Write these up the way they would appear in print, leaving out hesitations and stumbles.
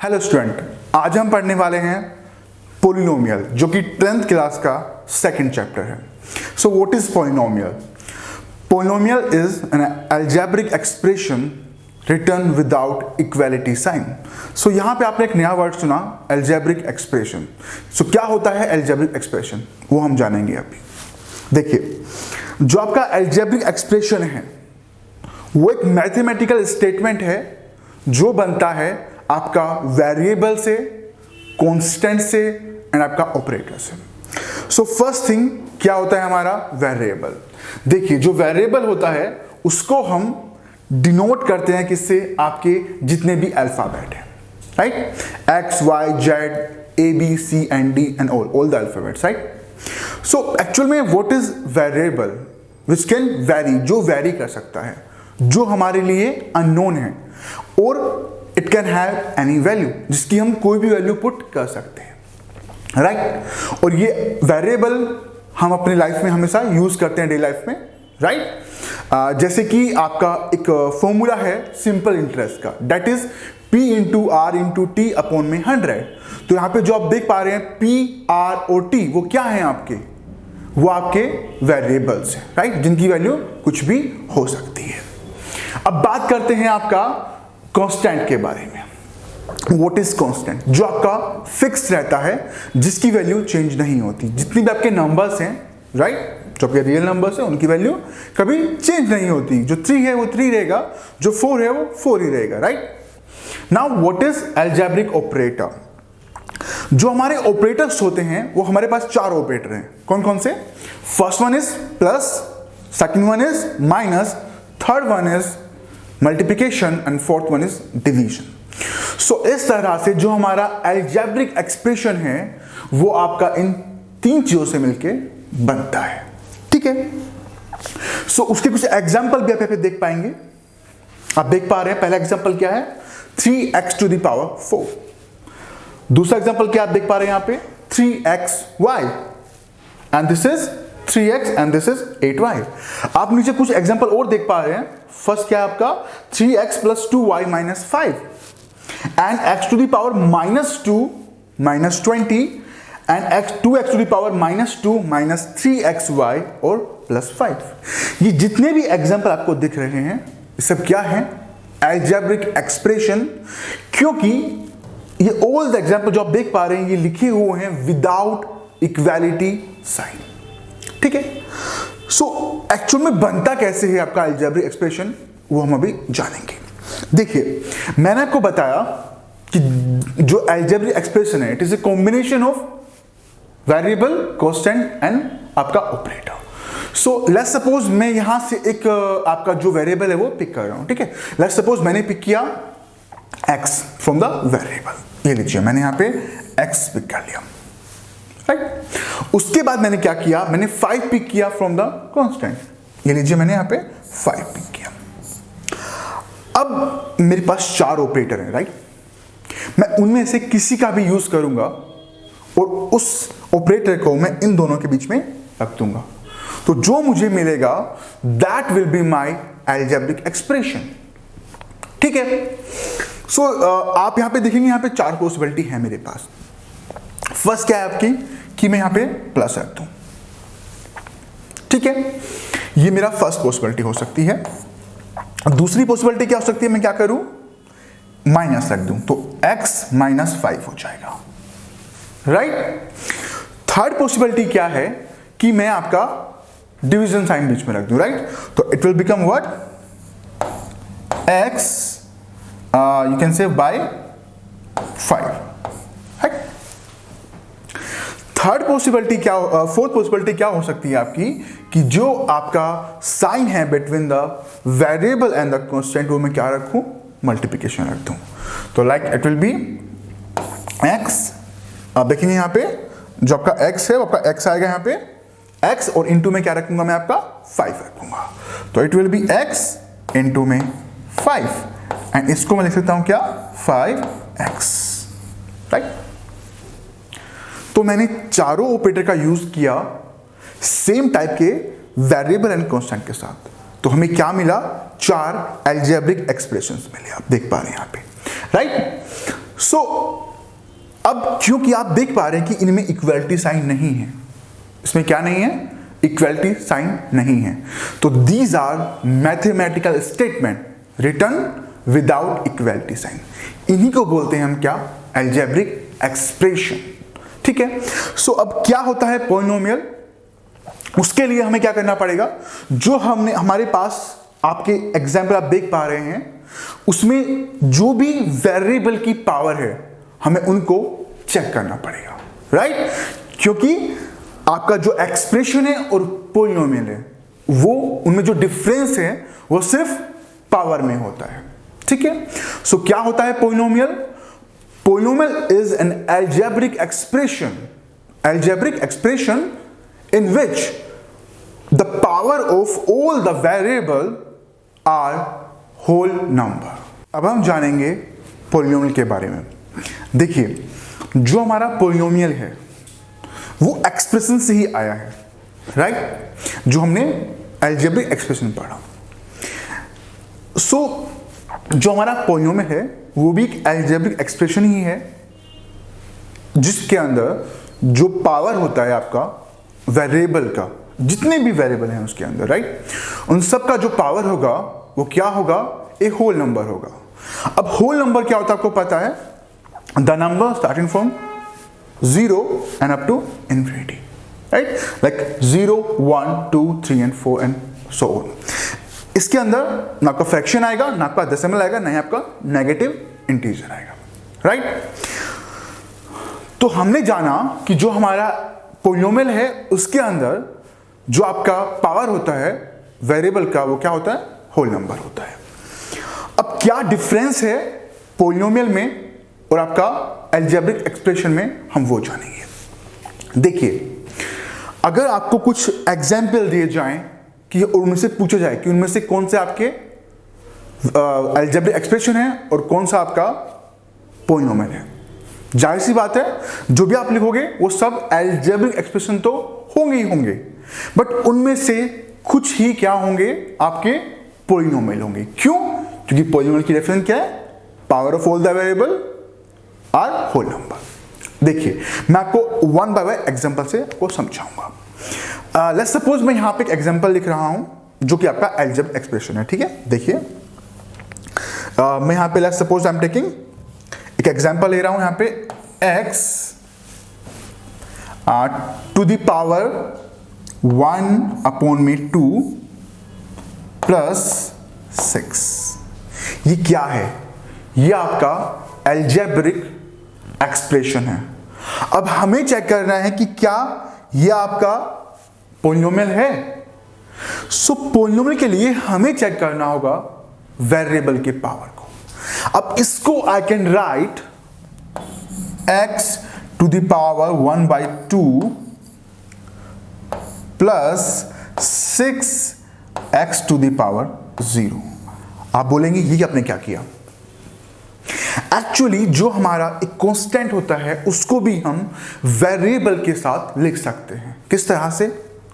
Hello student, आज हम पढ़ने वाले हैं पोलिनोमियल, जो कि 10th क्लास का सेकंड चैप्टर है। So what is polynomial? Polynomial is an algebraic expression return without equality sign. So यहाँ पे आपने एक नया वर्ड सुना, अलजेब्रिक एक्सप्रेशन। सो क्या होता है अलजेब्रिक एक्सप्रेशन, वो हम जानेंगे अभी। देखिए, जो आपका अलजेब्रिक एक्सप्रेशन है वो एक मैथमेटिकल स्टेटमेंट है जो बनता है आपका वेरिएबल से, कांस्टेंट से एंड आपका ऑपरेटर से। सो फर्स्ट थिंग क्या होता है हमारा वेरिएबल। देखिए, जो वेरिएबल होता है उसको हम डिनोट करते हैं किससे? आपके जितने भी अल्फाबेट हैं, right? X Y Z A B C and D and all the alphabets, right? So actual में what is variable which can vary, जो वेरी कर सकता है, जो हमारे लिए अननोन है, और it can have any value, जिसकी हम कोई भी वैल्यू पुट कर सकते हैं, राइट? और ये वेरिएबल हम अपनी लाइफ में हमेशा यूज करते हैं, डेली लाइफ में, राइट? जैसे कि आपका एक फॉर्मूला है सिंपल इंटरेस्ट का, that is P into R into T upon में 100। तो यहाँ पे जो आप देख पा रहे हैं P, R और T, वो क्या है आपके? वो आपके वेरिएबल्स हैं, राइट? जिनकी वैल्यू कुछ भी हो सकती है। अब बात करते हैं आपका कांस्टेंट के बारे में। What is constant? जो आपका फिक्स रहता है, जिसकी वैल्यू चेंज नहीं होती। जितनी भी आपके नंबर्स हैं, राइट, जो आपके रियल नंबर्स हैं, उनकी वैल्यू कभी चेंज नहीं होती। जो 3 है वो 3 रहेगा, जो 4 है वो 4 ही रहेगा, right? Now what is algebraic operator? जो हमारे ऑपरेटर्स होते हैं वो हमारे पास 4 ऑपरेटर हैं। कौन कौन से? First one is plus, second one is minus, third one is multiplication and fourth one is division. So इस तरह से जो हमारा अलजेब्रिक एक्सप्रेशन है वो आपका इन 3 चीजों से मिलके बनता है, ठीक है? सो उसके कुछ एग्जांपल भी आप यहाँ पे देख पाएंगे। आप देख पा रहे हैं, पहला एग्जांपल क्या है? 3x to the power 4। दूसरा एग्जांपल क्या आप देख पा रहे हैं यहाँ पे? 3xy and this is 3x and this is 8y। आप नीचे कुछ एग्जांपल और देख पा रहे हैं। फर्स्ट क्या है आपका? 3x plus 2y minus 5 and x to the power -2 minus 20 एंड2x to the power -2 minus 3xy और प्लस 5। ये जितने भी एग्जांपल आपको दिख रहे हैं ये सब क्या है? Algebraic expression. क्योंकि ये ऑल द एग्जांपल जो आप देख पा रहे हैं ये लिखे हुए हैं विदाउट इक्वालिटी साइन, ठीक है? सो एक्चुअल में बनता कैसे है आपका अलजेब्रिक एक्सप्रेशन, वो हम अभी जानेंगे। देखिए, मैंने आपको बताया कि जो अलजेब्रिक एक्सप्रेशन है it is a combination of variable, constant and आपका ऑपरेटर। सो लेट्स सपोज मैं यहां से एक आपका जो वेरिएबल है वो पिक कर रहा हूं, ठीक है? लेट्स सपोज मैंने पिक किया x फ्रॉम द वेरिएबल। ये लीजिए, मैंने यहां पे x पिक कर लिया, राइट? उसके बाद मैंने क्या किया? मैंने 5 पिक किया फ्रॉम द कांस्टेंट। ये लीजिए, मैंने यहां पे 5 पिक किया। अब मेरे पास 4 ऑपरेटर हैं, राइट? मैं उनमें से किसी का भी यूज करूंगा और उस ऑपरेटर को मैं इन दोनों के बीच में रख दूंगा। तो जो मुझे मिलेगा that will be my algebraic expression, ठीक है? सो आप यहां पे देखेंगे, यहां पे 4 पॉसिबिलिटी है मेरे पास। फर्स्ट क्या है आपकी कि मैं यहां पे प्लस रख दूं, ठीक है? ये मेरा फर्स्ट पॉसिबिलिटी हो सकती है। दूसरी पॉसिबिलिटी क्या हो सकती है? मैं क्या करूं? माइनस रख दूं, तो x माइनस 5 हो जाएगा, राइट? थर्ड पॉसिबिलिटी क्या है कि मैं आपका डिवीजन साइन बीच में रख दूं, राइट? तो it will become what? x you can say by 5, right? Third possibility क्या, फोर्थ पॉसिबिलिटी क्या हो सकती है आपकी कि जो आपका साइन है between the variable and the constant, वो मैं क्या रखूं? मल्टीप्लिकेशन रख दूं। तो like it will be x, आप देखेंगे यहां पे जो आपका x है वो आपका x आएगा यहां पे x, और इंटू में क्या रखूंगा? मैं आपका 5 रखूंगा। तो it will be x into में 5 एंड इसको मैं लिख सकता हूं क्या? 5x, right? तो मैंने चारों ऑपरेटर का यूज किया सेम टाइप के वेरिएबल एंड कांस्टेंट के साथ। तो हमें क्या मिला? 4 अलजेब्रिक एक्सप्रेशंस मिले, आप देख पा रहे हैं यहां पे, राइट? सो अब क्योंकि आप देख पा रहे हैं कि इनमें इक्वलिटी साइन नहीं है, इसमें क्या नहीं है, इक्वलिटी साइन नहीं है, तो these are mathematical statement written without equality sign, इन्हीं को बोलते हैं हम क्या, अलजेब्रिक एक्सप्रेशन। ठीक है, सो अब क्या होता है पॉलिनोमियल, उसके लिए हमें क्या करना पड़ेगा, जो हमने हमारे पास आपके एग्जाम्पल आप देख पा रहे हैं उसमें जो भी वेरिएबल की पावर है हमें उनको चेक करना पड़ेगा, राइट, क्योंकि आपका जो एक्सप्रेशन है और पॉलिनोमियल है वो उनमें जो डिफरेंस है वो सिर्फ पावर में होता है। ठीक है, सो क्या होता है polynomial, polynomial is an algebraic expression in which the power of all the variable are whole number। अब हम जानेंगे पॉलिनोमियल के बारे में। देखिए, जो हमारा पॉलिनोमियल है वो एक्सप्रेशन से ही आया है, राइट, जो हमने अलजेब्रिक एक्सप्रेशन पढ़ा। सो जो हमारा पॉलिनोमियल है वो भी एक अलजेब्रिक एक्सप्रेशन ही है, जिसके अंदर जो पावर होता है आपका वेरिएबल का, जितने भी वेरिएबल हैं उसके अंदर, राइट, उन सब का जो पावर होगा वो क्या होगा, एक होल नंबर होगा। अब होल नंबर क्या होता है आपको पता है, the number starting from 0 and up to infinity, right, like 0 1 2 3 and 4 and so on. इसके अंदर ना आपका फ्रैक्शन आएगा, ना आपका डेसिमल आएगा, ना ही आपका नेगेटिव इंटीजर आएगा, राइट। तो हमने जाना कि जो हमारा पॉलिनोमियल है उसके अंदर जो आपका पावर होता है वेरिएबल का वो क्या होता है, होल नंबर होता है। अब क्या डिफरेंस है पॉलिनोमियल में और आपका अलजेब्रिक एक्सप्रेशन में, हम वो जानेंगे। देखिए, अगर आपको कुछ एग्जाम्पल दिए जाएं कि उनमें से पूछा जाए कि उनमें से कौन से आपके अलजेब्रिक एक्सप्रेशन है और कौन सा आपका पॉलिनोमियल है, जाहिर सी बात है जो भी आप लिखोगे वो सब अलजेब्रिक एक्सप्रेशन तो होंगे ही होंगे, बट उनमें से कुछ ही क्या होंगे, आपके पॉलिनोमियल होंगे। क्यों? क्योंकि पॉलिनोमियल की डेफिनेशन क्या है, power of all the variable are whole number. देखिए, मैं आपको वन बाय वन एग्जांपल से आपको समझाऊंगा। लेट्स सपोज मैं यहां पे एक एग्जांपल लिख रहा हूं जो कि आपका अलजेब्रिक एक्सप्रेशन है। ठीक है, देखिए, मैं यहां पे let's suppose I am taking एक एग्जाम्पल ले रहा हूं यहां पे x to the power 1/2 plus 6। ये क्या है, ये आपका अलजेब्रिक एक्सप्रेशन है। अब हमें चेक करना है कि क्या ये आपका पॉलिनोमियल है। सो पॉलिनोमियल के लिए हमें चेक करना होगा वेरिएबल के पावर को। अब इसको I can write x to the power 1/2 plus 6x to the power 0। आप बोलेंगे ये आपने क्या किया। एक्चुअली जो हमारा एक कांस्टेंट होता है उसको भी हम वेरिएबल के साथ लिख सकते हैं। किस तरह से,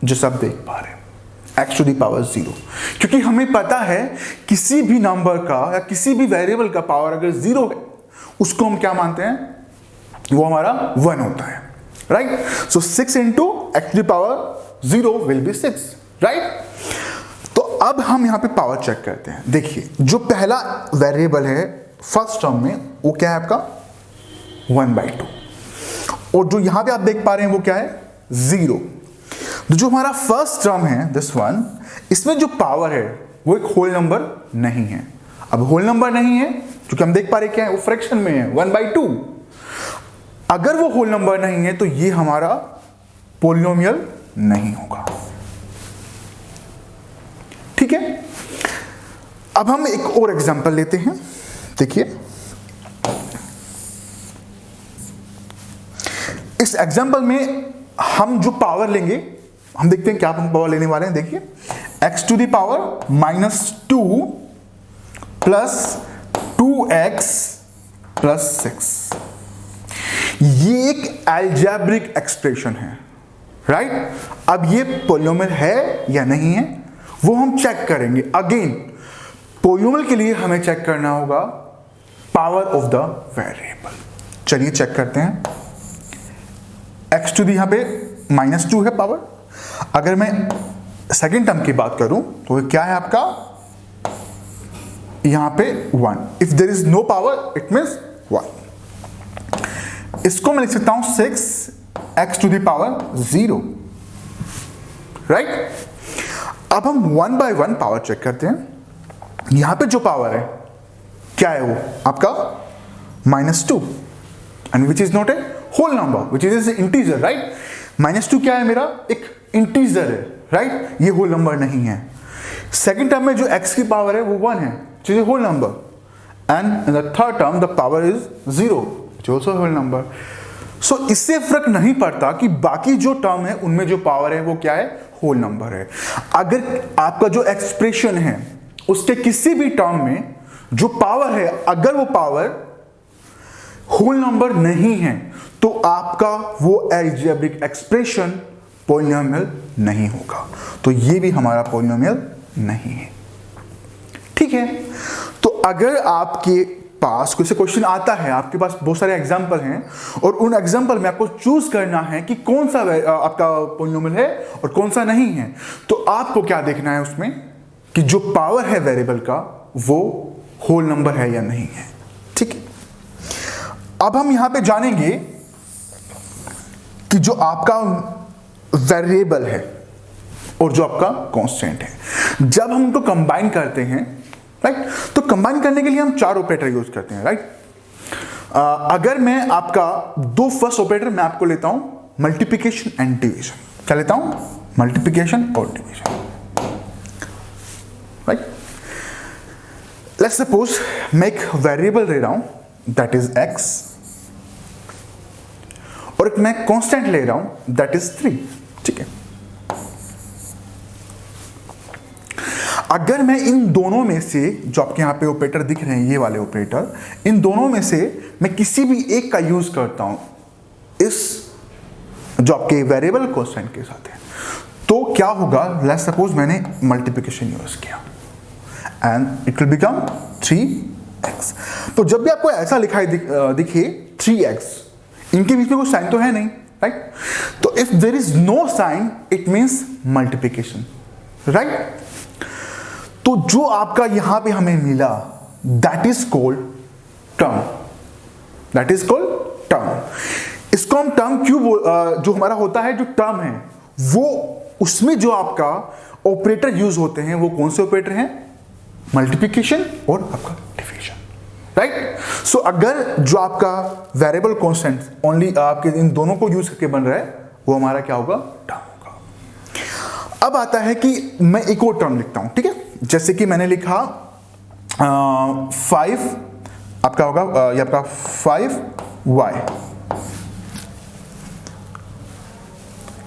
जैसा आप देख पा रहे हैं, x टू द पावर 0, क्योंकि हमें पता है किसी भी नंबर का या किसी भी वेरिएबल का पावर अगर 0 है उसको हम क्या मानते हैं, वो हमारा 1 होता है, right. So 6 into x to the power 0 will be 6, right. तो अब हम यहां पे पावर चेक करते हैं। देखिए, जो पहला वेरिएबल है फर्स्ट टर्म में वो क्या है आपका 1/2, और जो यहां पे आप देख पा रहे हैं वो क्या है 0। तो जो हमारा फर्स्ट टर्म है दिस वन, इसमें जो पावर है वो एक होल नंबर नहीं है। अब होल नंबर नहीं है क्योंकि हम देख पा रहे क्या है, वो फ्रैक्शन में है 1/2। अगर वो होल नंबर नहीं है तो ये हमारा पॉलिनोमियल नहीं होगा। ठीक है, अब हम एक और एग्जांपल लेते हैं। देखिए, इस एग्जांपल में हम जो पावर लेंगे, हम देखते हैं क्या हम पावर लेने वाले हैं। देखिए, x to the power -2 plus 2x plus 6। ये एक अलजेब्रिक एक्सप्रेशन है, राइट। अब ये पॉलिनोमियल है या नहीं है वो हम चेक करेंगे। अगेन, पॉलिनोमियल के लिए हमें चेक करना होगा पावर ऑफ द वेरिएबल। चलिए चेक करते हैं। x टू दी यहां पे -2 है पावर। अगर मैं सेकेंड टर्म की बात करूं तो क्या है आपका यहां पे 1। If there is no power it means 1। इसको मैं लिख सकता हूं 6x to the power 0, right. अब हम 1 बाय 1 पावर चेक करते हैं। यहां पे जो पावर है क्या है वो आपका -2 and which is not a whole number, which is integer, right. -2 क्या है मेरा, एक इंटीजर है, राइट, ये होल नंबर नहीं है। सेकेंड टर्म में जो x की पावर है वो 1 है, which is a whole number, and in the third term the power is 0, which is also a whole number. So इससे फर्क नहीं पड़ता कि बाकी जो टर्म है उनमें जो पावर है वो क्या है, होल नंबर है। अगर आपका जो एक्सप्रेशन है उसके किसी भी टर्म में जो पावर है, अगर वो पावर होल नंबर नहीं है तो आपका वो अलजेब्रिक एक्सप्रेशन पॉलिनोमियल नहीं होगा। तो ये भी हमारा पॉलिनोमियल नहीं है, ठीक है। तो अगर आपके पास कोई से क्वेश्चन आता है, आपके पास बहुत सारे एग्जांपल हैं और उन एग्जांपल में आपको चूज करना है कि कौन सा आपका पॉलिनोमियल है और कौन सा नहीं है, तो आपको क्या देखना है उसमें कि जो पावर है वेरिएबल का वो होल नंबर है या नहीं है, ठीक है। अब हम यहां पे जानेंगे कि जो आपका वेरिएबल है और जो आपका कांस्टेंट है, जब हम उनको कंबाइन करते हैं, राइट, तो कंबाइन करने के लिए हम 4 ऑपरेटर यूज करते हैं, राइट। अगर मैं आपका 2 फर्स्ट ऑपरेटर मैं आपको लेता हूं मल्टीप्लिकेशन एंड डिवीजन। क्या लेता हूं, मल्टीप्लिकेशन और डिवीजन, राइट। लेट्स सपोज मैं एक वेरिएबल ले रहा हूं दैट इज x और एक मैं कांस्टेंट ले रहा हूं दैट इज 3, ठीक है। अगर मैं इन दोनों में से, जो आपके यहां पे ऑपरेटर दिख रहे हैं ये वाले ऑपरेटर, इन दोनों में से मैं किसी भी एक का यूज करता हूं इस जो आपके वेरिएबल कांस्टेंट के साथ है, तो क्या होगा, लेट्स सपोज मैंने मल्टीप्लिकेशन यूज किया and it will become 3x। तो जब भी आपको ऐसा लिखाई दिखे 3x, इनके बीच में कोई साइन तो है नहीं, राइट। तो if there is no sign it means multiplication, right. तो जो आपका यहां पे हमें मिला that is called term, that is called term. इसको हम टर्म क्यों जो हमारा होता है, जो टर्म है वो उसमें जो आपका ऑपरेटर यूज होते हैं वो कौन से ऑपरेटर हैं, मल्टीप्लिकेशन और आपका डिवीजन, राइट। सो अगर जो आपका वेरिएबल कांस्टेंट ओनली आपके इन दोनों को यूज करके बन रहा है वो हमारा क्या होगा, टर्म होगा। अब आता है कि मैं एक और टर्म लिखता हूं, ठीक है। जैसे कि मैंने लिखा 5 आपका होगा ये आपका 5y,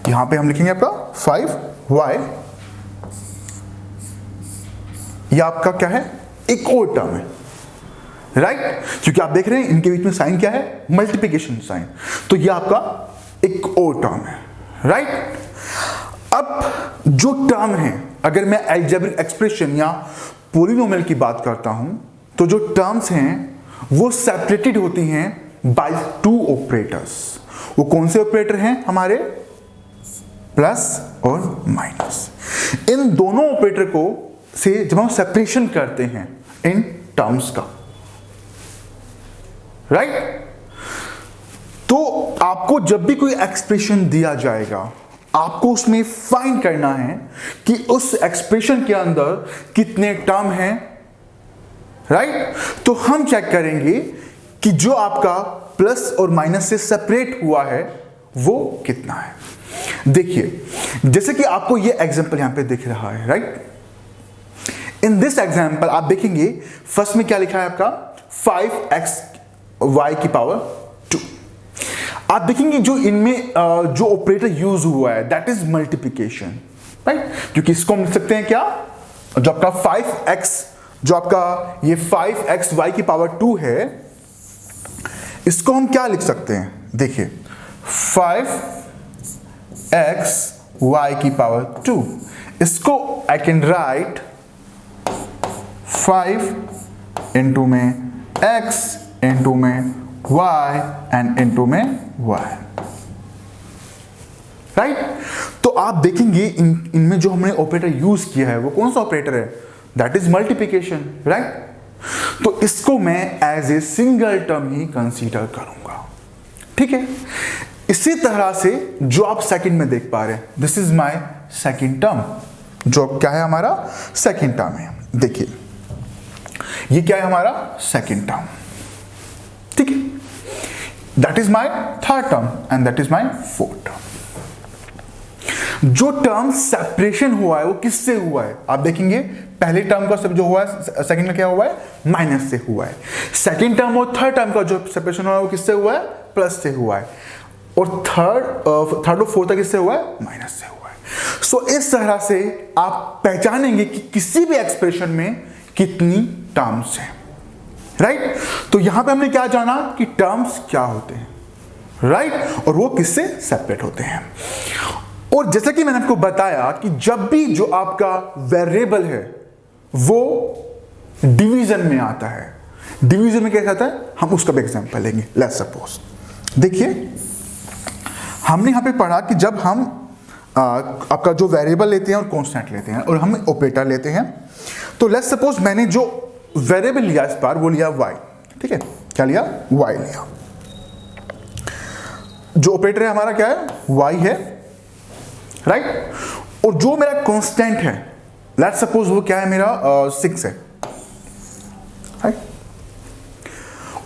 यहां पे हम लिखेंगे आपका 5y, यह आपका क्या है, एक और टर्म है, राइट। क्योंकि आप देख रहे हैं इनके बीच में साइन क्या है, मल्टीप्लिकेशन साइन, तो यह आपका एक और टर्म है, राइट। अब जो टर्म है, अगर मैं अलजेब्रिक एक्सप्रेशन या पॉलिनोमियल की बात करता हूं तो जो टर्म्स हैं वो सेपरेटेड होती हैं बाय 2 ऑपरेटर्स। वो कौन से ऑपरेटर हैं हमारे, प्लस और माइनस। इन दोनों ऑपरेटर को से जब हम सेपरेशन करते हैं इन टर्म्स का, राइट, तो आपको जब भी कोई एक्सप्रेशन दिया जाएगा आपको उसमें फाइंड करना है कि उस एक्सप्रेशन के अंदर कितने टर्म हैं, राइट। तो हम चेक करेंगे कि जो आपका प्लस और माइनस से सेपरेट हुआ है वो कितना है। देखिए जैसे कि आपको ये एग्जांपल यहां पे दिख रहा है, राइट। इन दिस एग्जांपल आप देखेंगे फर्स्ट में क्या लिखा है आपका 5xy की पावर 2। आप देखेंगे जो इनमें जो ऑपरेटर यूज हुआ है दैट इज मल्टीप्लिकेशन, राइट। क्योंकि इसको हम लिख सकते हैं क्या, जो आपका 5x, जो आपका ये 5xy की पावर 2 है, इसको हम क्या लिख सकते हैं, देखिए 5xy की पावर 2, इसको आई कैन राइट 5 इंटू में x इंटू में y एंड इंटू में y, राइट। तो आप देखेंगे इनमें जो हमने ऑपरेटर यूज किया है वो कौन सा ऑपरेटर है, दैट इज मल्टीप्लिकेशन, राइट। तो इसको मैं एज ए सिंगल टर्म ही कंसीडर करूंगा, ठीक है। इसी तरह से जो आप सेकंड में देख पा रहे हैं, this is my second term, जो क्या है हमारा सेकंड टर्म है। देखिए ये क्या है हमारा सेकंड टर्म, ठीक है। That is my third term and that is my fourth term. जो टर्म सेपरेशन हुआ है वो किससे हुआ है, आप देखेंगे पहले टर्म का जो हुआ है सेकंड में क्या हुआ है, माइनस से हुआ है। सेकंड टर्म और थर्ड टर्म का जो सेपरेशन हुआ है वो किससे हुआ है, प्लस से हुआ है। और थर्ड और फोर्थ का किससे हुआ है, माइनस से हुआ है। सो इस तरह से आप पहचानेंगे कि किसी भी एक्सप्रेशन में कितनी टर्म्स हैं, राइट। तो यहां पे हमने क्या जाना कि टर्म्स क्या होते हैं, राइट, और वो किससे सेपरेट होते हैं। और जैसा कि मैंने आपको बताया कि जब भी जो आपका वेरिएबल है वो डिवीजन में आता है, डिवीजन में कैसे आता है, हम उसका भी एग्जांपल लेंगे। लेट्स सपोज, देखिए हमने यहां पे पढ़ा कि जब हम आपका जो वेरिएबल लेते हैं और कांस्टेंट लेते हैं और हम ऑपरेटर लेते हैं, तो लेट्स सपोज मैंने जो वेरिएबल लिया इस बार वो लिया y, ठीक है, क्या लिया, y लिया। जो ऑपरेटर है हमारा क्या है, y है, राइट। और जो मेरा कांस्टेंट है लेट्स सपोज वो क्या है मेरा 6 है, राइट।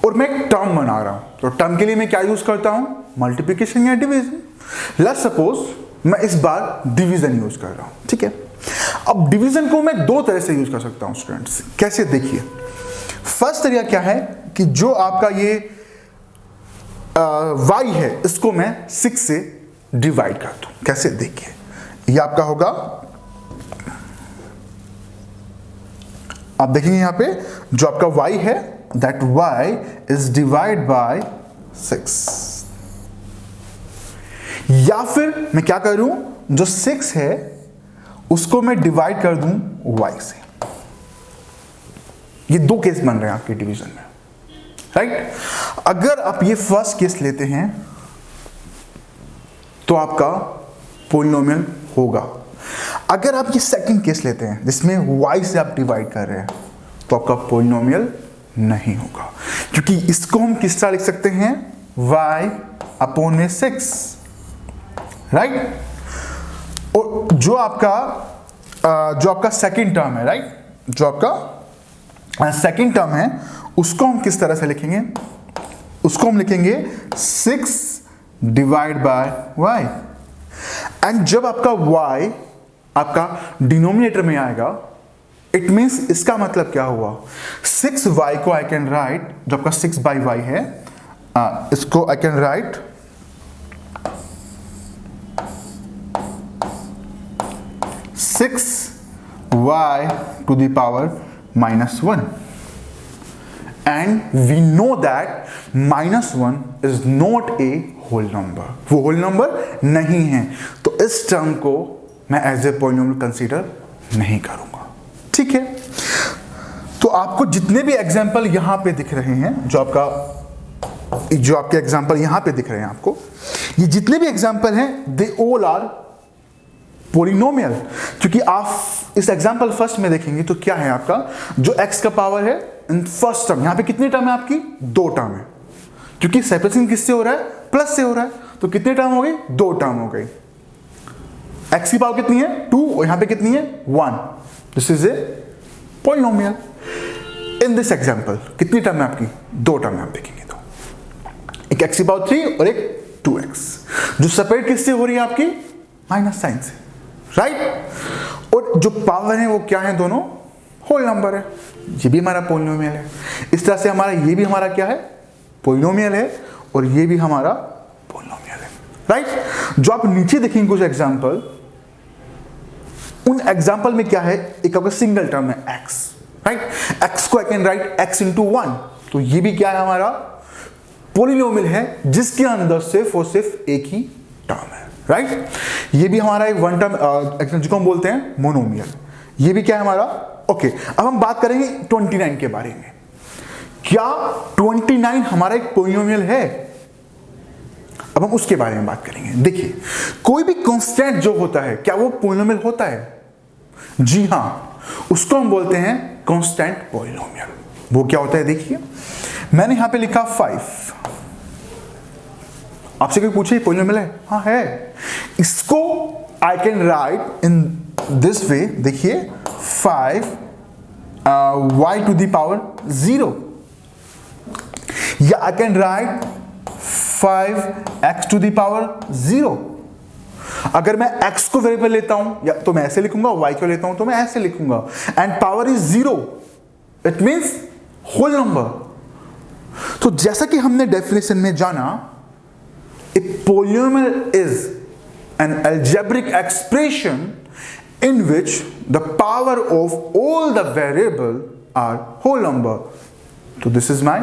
और मैं एक टर्म बना रहा हूं, तो टर्म के लिए मैं क्या यूज करता हूं, मल्टीप्लिकेशन या डिवीजन। लेट्स सपोज मैं इस बार डिवीजन यूज कर रहा हूं, ठीक है। अब डिवीजन को मैं दो तरह से यूज कर सकता हूं स्टूडेंट्स, कैसे, देखिए फर्स्ट तरीका क्या है कि जो आपका ये y है इसको मैं 6 से डिवाइड कर दूं, कैसे, देखिए ये आपका होगा, आप देखेंगे यहां पे जो आपका y है that y is divide by 6। या फिर मैं क्या करूं, जो 6 है उसको मैं डिवाइड कर दूं y से। ये दो केस बन रहे हैं आपके डिवीजन में, राइट। अगर आप ये फर्स्ट केस लेते हैं तो आपका पॉलिनोमियल होगा। अगर आप ये सेकंड केस लेते हैं जिसमें y से आप डिवाइड कर रहे हैं तो आपका पॉलिनोमियल नहीं होगा, क्योंकि इसको हम किस तरह लिख सकते हैं, y अपॉन में 6, राइट। और जो आपका सेकंड टर्म है, राइट, जो आपका सेकंड टर्म है उसको हम किस तरह से लिखेंगे, उसको हम लिखेंगे 6 डिवाइड बाय y। एंड जब आपका y आपका डिनोमिनेटर में आएगा, इट मींस इसका मतलब क्या हुआ, 6y को आई कैन राइट, जो आपका 6 बाई y है इसको I can right 6y to the power -1, and we know that -1 is not a whole number, वो होल नंबर नहीं है, तो इस टर्म को मैं एज ए पॉलिनोमियल कंसीडर नहीं करूंगा, ठीक है। तो आपको जितने भी एग्जाम्पल यहां पे दिख रहे हैं, जो आपके एग्जाम्पल यहां पे दिख रहे हैं आपको, ये जितने भी एग्जाम्पल हैं दे ऑल आर पॉलिनोमियल। क्योंकि आप इस एग्जाम्पल फर्स्ट में देखेंगे तो क्या है आपका, जो x का पावर है इन फर्स्ट टर्म, यहां पे कितनी टर्म है आपकी, 2 टर्म है, क्योंकि सेपरेशन किससे हो रहा है, प्लस से हो रहा है, तो कितने टर्म हो गई, 2 टर्म हो गई। x की पावर कितनी है, 2, और यहां पे कितनी है, 1। This is a polynomial. In this example कितनी टर्म है आपकी, 2 टर्म है, आप देखेंगे तो एक x की पावर 3 और एक 2x, जो सेपरेट किससे हो रही है आपकी, माइनस साइन से, राइट। और जो पावर है वो क्या है, दोनों होल नंबर है, ये भी हमारा पॉलिनोमियल है। इस तरह से हमारा ये भी हमारा क्या है, पॉलिनोमियल है, और ये भी हमारा पॉलिनोमियल है, राइट। जो आप नीचे देखेंगे कुछ एग्जांपल, उन एग्जांपल में क्या है, एक आपका सिंगल टर्म है x, राइट। x को आई कैन राइट x इंटू 1, तो ये भी क्या है, हमारा पॉलिनोमियल है जिसके अंदर सिर्फ और सिर्फ एक ही टर्म है, राइट। ये भी हमारा एक वन टर्म जिसको हम बोलते हैं मोनोमियल, ये भी क्या है हमारा, ओके। अब हम बात करेंगे 29 के बारे में क्या 29 हमारा एक पोलिनोमियल है? अब हम उसके बारे में बात करेंगे। देखिए, कोई भी कांस्टेंट जो होता है क्या वो पोलिनोमियल होता है? जी हां, उसको हम बोलते हैं कांस्टेंट पोलिनोमियल। वो क्या होता है? देखिए, मैंने यहां पे लिखा 5। आपसे कोई पूछे पोलिनोमियल है? हाँ है। इसको I can write in this way. देखिए 5 y टू द पावर 0, या I can write 5x to the power 0। अगर मैं x को वेरिएबल लेता हूं या तो मैं ऐसे लिखूंगा, y को लेता हूं तो मैं ऐसे लिखूंगा, and power is 0, it means whole number. तो जैसा कि हमने डेफिनेशन में जाना, a polynomial is an algebraic expression in which the power of all the variable are whole number. So this is my